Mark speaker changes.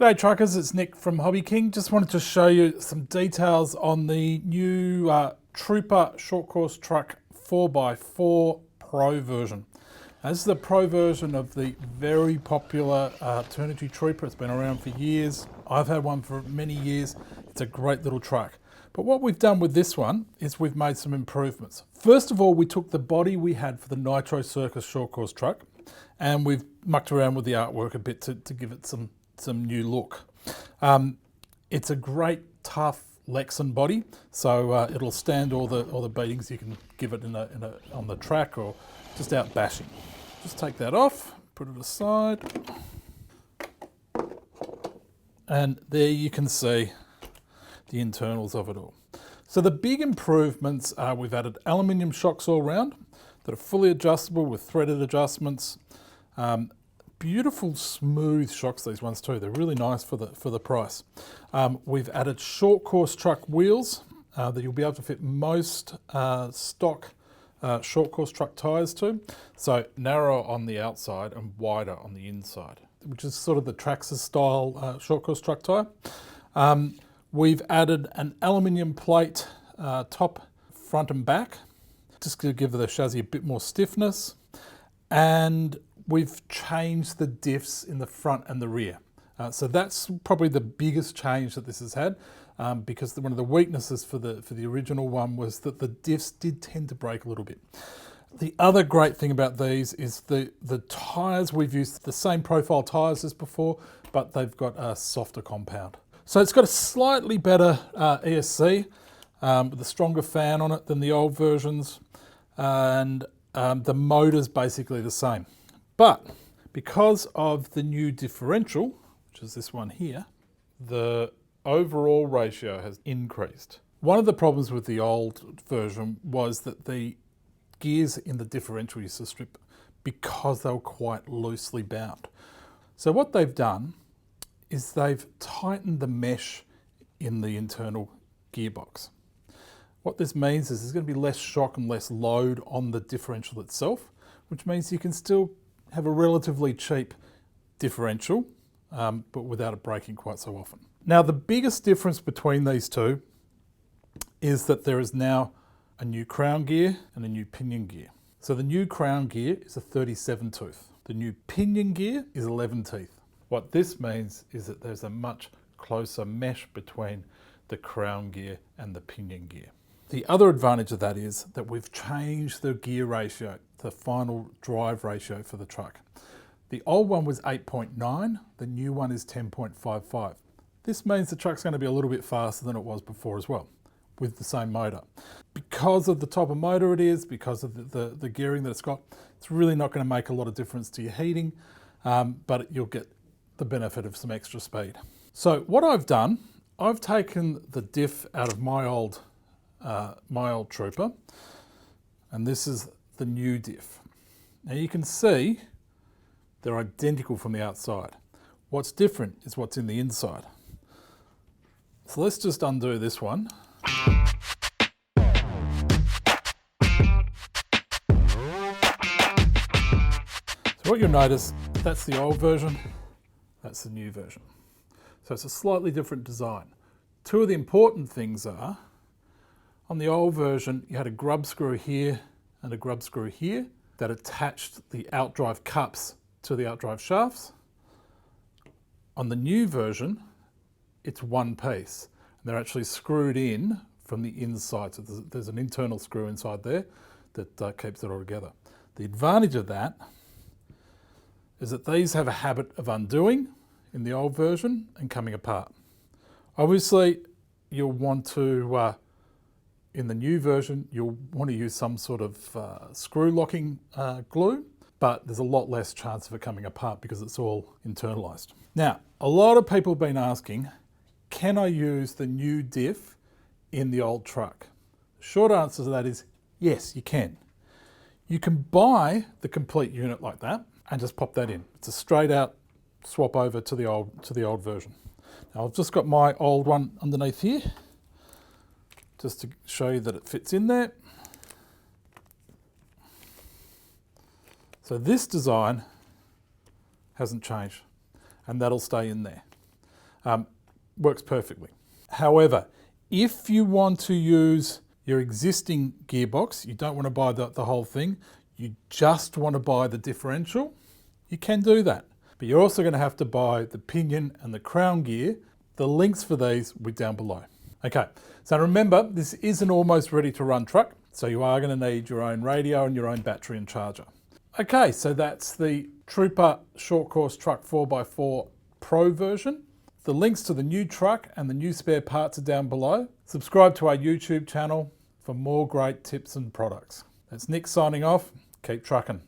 Speaker 1: G'day truckers, it's Nick from HobbyKing. Just wanted to show you some details on the new Trooper short course truck 4x4 Pro version. Now, this is the Pro version of the very popular Eternity Trooper. It's been around for years. I've had one for many years. It's a great little truck. But what we've done with this one is we've made some improvements. First of all, we took the body we had for the Nitro Circus short course truck and we've mucked around with the artwork a bit to give it some new look. It's a great tough Lexan body, so it'll stand all the beatings you can give it on the track or just out bashing. Just take that off, put it aside, and there you can see the internals of it all. So the big improvements are we've added aluminium shocks all round that are fully adjustable with threaded adjustments. Beautiful smooth shocks, these ones too. They're really nice for the price. We've added short course truck wheels that you'll be able to fit most stock short course truck tyres to. So narrow on the outside and wider on the inside, which is sort of the Traxxas style short course truck tyre. We've added an aluminium plate top, front and back, just to give the chassis a bit more stiffness. And we've changed the diffs in the front and the rear. So that's probably the biggest change that this has had, because one of the weaknesses for the original one was that the diffs did tend to break a little bit. The other great thing about these is the tyres. We've used the same profile tyres as before, but they've got a softer compound. So it's got a slightly better ESC with a stronger fan on it than the old versions, and the motor's basically the same. But because of the new differential, which is this one here, the overall ratio has increased. One of the problems with the old version was that the gears in the differential used to strip because they were quite loosely bound. So what they've done is they've tightened the mesh in the internal gearbox. What this means is there's going to be less shock and less load on the differential itself, which means you can still have a relatively cheap differential, but without it breaking quite so often. Now, the biggest difference between these two is that there is now a new crown gear and a new pinion gear. So the new crown gear is a 37 tooth. The new pinion gear is 11 teeth. What this means is that there's a much closer mesh between the crown gear and the pinion gear. The other advantage of that is that we've changed the gear ratio, the final drive ratio for the truck. The old one was 8.9, the new one is 10.55. This means the truck's going to be a little bit faster than it was before as well, with the same motor. Because of the type of motor it is, because of the gearing that it's got, it's really not going to make a lot of difference to your heating, but you'll get the benefit of some extra speed. So what I've done, I've taken the diff out of my old Trooper, and this is the new diff. Now you can see they're identical from the outside. What's different is what's in the inside. So let's just undo this one. So what you'll notice, that's the old version, that's the new version. So it's a slightly different design. Two of the important things are, on the old version, you had a grub screw here and a grub screw here that attached the outdrive cups to the outdrive shafts. On the new version, it's one piece. And they're actually screwed in from the inside. So there's an internal screw inside there that keeps it all together. The advantage of that is that these have a habit of undoing in the old version and coming apart. Obviously, you'll want to, in the new version, you'll want to use some sort of screw locking glue, but there's a lot less chance of it coming apart because it's all internalized. Now, a lot of people have been asking, can I use the new diff in the old truck? The short answer to that is yes, you can. You can buy the complete unit like that and just pop that in. It's a straight out swap over to the old version. Now I've just got my old one underneath here, just to show you that it fits in there. So this design hasn't changed, and that'll stay in there. Works perfectly. However, if you want to use your existing gearbox, you don't want to buy the whole thing, you just want to buy the differential, you can do that. But you're also going to have to buy the pinion and the crown gear. The links for these will be down below. Okay, so remember, this is an almost ready to run truck, so you are going to need your own radio and your own battery and charger. Okay, so that's the Trooper Short Course Truck 4x4 Pro version. The links to the new truck and the new spare parts are down below. Subscribe to our YouTube channel for more great tips and products. That's Nick signing off. Keep trucking.